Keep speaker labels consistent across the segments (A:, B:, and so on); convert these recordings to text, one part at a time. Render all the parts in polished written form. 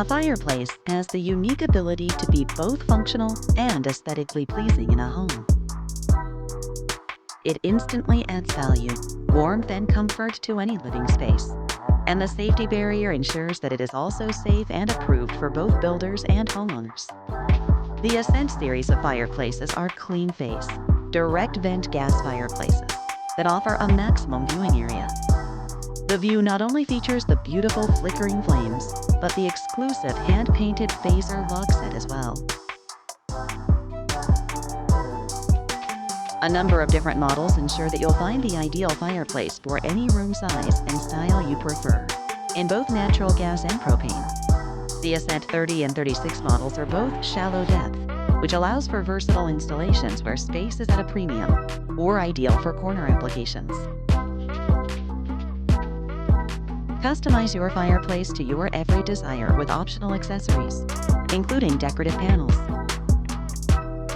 A: A fireplace has the unique ability to be both functional and aesthetically pleasing in a home. It instantly adds value, warmth, and comfort to any living space. And the safety barrier ensures that it is also safe and approved for both builders and homeowners. The Ascent series of fireplaces are clean-face, direct vent gas fireplaces that offer a maximum viewing area. The view not only features the beautiful flickering flames, but the exclusive hand-painted phaser log set as well. A number of different models ensure that you'll find the ideal fireplace for any room size and style you prefer, in both natural gas and propane. The Ascent 30 and 36 models are both shallow depth, which allows for versatile installations where space is at a premium, or ideal for corner applications. Customize your fireplace to your every desire with optional accessories, including decorative panels,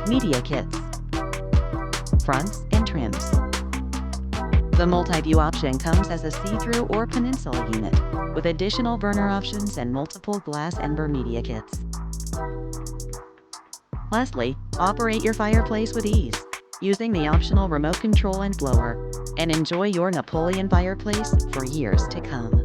A: media kits, fronts, and trims. The multi-view option comes as a see-through or peninsula unit, with additional burner options and multiple glass ember media kits. Lastly, operate your fireplace with ease, using the optional remote control and blower, and enjoy your Napoleon fireplace for years to come.